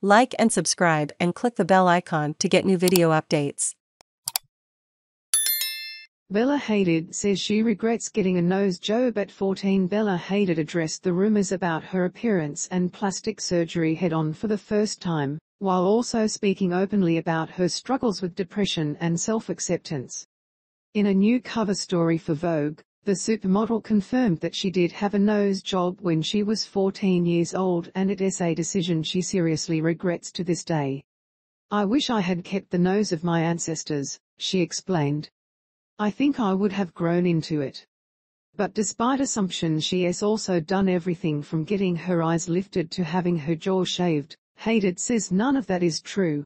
Like and subscribe and click the bell icon to get new video updates. Bella Hadid says she regrets getting a nose job at 14. Bella Hadid addressed the rumors about her appearance and plastic surgery head-on for the first time, while also speaking openly about her struggles with depression and self-acceptance. In a new cover story for Vogue, the supermodel confirmed that she did have a nose job when she was 14 years old, and it is a decision she seriously regrets to this day. "I wish I had kept the nose of my ancestors," she explained. "I think I would have grown into it." But despite assumptions, she has also done everything from getting her eyes lifted to having her jaw shaved. Hadid says none of that is true.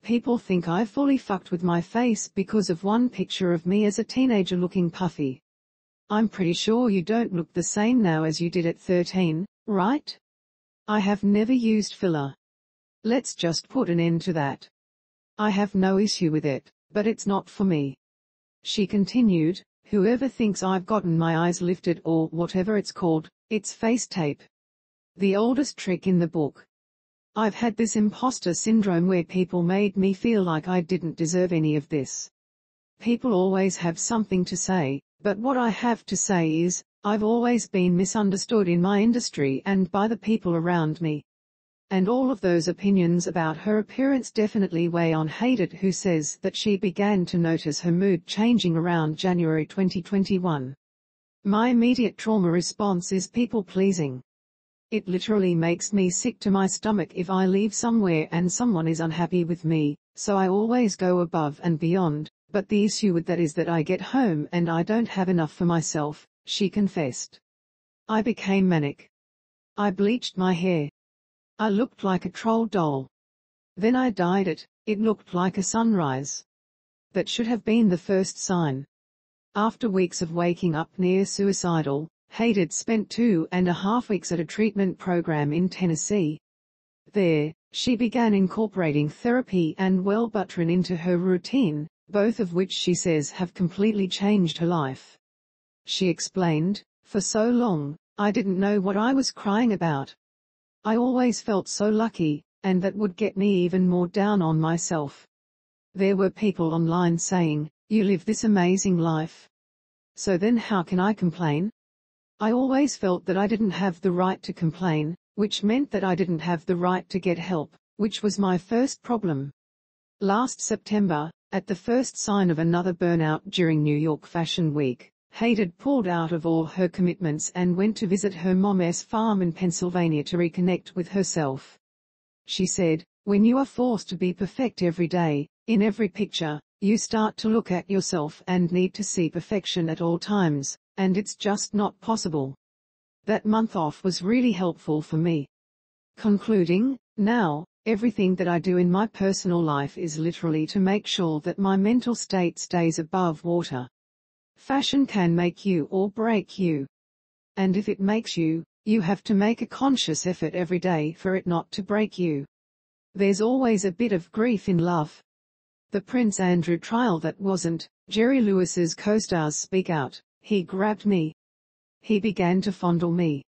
"People think I fully fucked with my face because of one picture of me as a teenager looking puffy. I'm pretty sure you don't look the same now as you did at 13, right? I have never used filler. Let's just put an end to that. I have no issue with it, but it's not for me." She continued, "Whoever thinks I've gotten my eyes lifted or whatever it's called, it's face tape. The oldest trick in the book. I've had this impostor syndrome where people made me feel like I didn't deserve any of this. People always have something to say, but what I have to say is, I've always been misunderstood in my industry and by the people around me." And all of those opinions about her appearance definitely weigh on Hadid, who says that she began to notice her mood changing around January 2021. "My immediate trauma response is people-pleasing. It literally makes me sick to my stomach if I leave somewhere and someone is unhappy with me, so I always go above and beyond, but the issue with that is that I get home and I don't have enough for myself," she confessed. "I became manic. I bleached my hair. I looked like a troll doll. Then I dyed it, it looked like a sunrise. That should have been the first sign." After weeks of waking up near suicidal, Hadid spent 2.5 weeks at a treatment program in Tennessee. There, she began incorporating therapy and Wellbutrin into her routine, both of which she says have completely changed her life. She explained, "For so long, I didn't know what I was crying about. I always felt so lucky, and that would get me even more down on myself. There were people online saying, 'You live this amazing life. So then how can I complain?' I always felt that I didn't have the right to complain, which meant that I didn't have the right to get help, which was my first problem." Last September, at the first sign of another burnout during New York Fashion Week, Hadid pulled out of all her commitments and went to visit her mom's farm in Pennsylvania to reconnect with herself. She said, "When you are forced to be perfect every day, in every picture, you start to look at yourself and need to see perfection at all times, and it's just not possible. That month off was really helpful for me." Concluding, "Now, everything that I do in my personal life is literally to make sure that my mental state stays above water. Fashion can make you or break you. And if it makes you, you have to make a conscious effort every day for it not to break you. There's always a bit of grief in love. The Prince Andrew trial that wasn't." Jerry Lewis's co-stars speak out, "He grabbed me. He began to fondle me.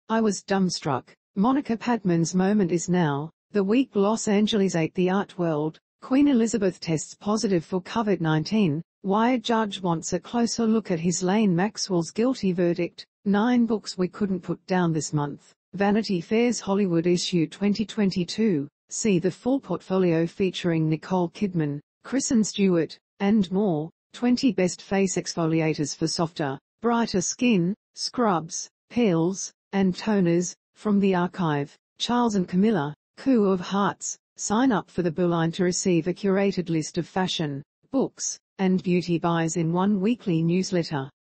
I was dumbstruck." Monica Padman's moment is now. The week Los Angeles ate the art world, Queen Elizabeth tests positive for COVID-19, why a judge wants a closer look at Ghislaine Maxwell's guilty verdict, 9 books we couldn't put down this month, Vanity Fair's Hollywood issue 2022, see the full portfolio featuring Nicole Kidman, Kristen Stewart, and more, 20 best face exfoliators for softer, brighter skin, scrubs, peels, and toners, from the archive, Charles and Camilla, Coup of Hearts. Sign up for the Buyline to receive a curated list of fashion, books, and beauty buys in one weekly newsletter.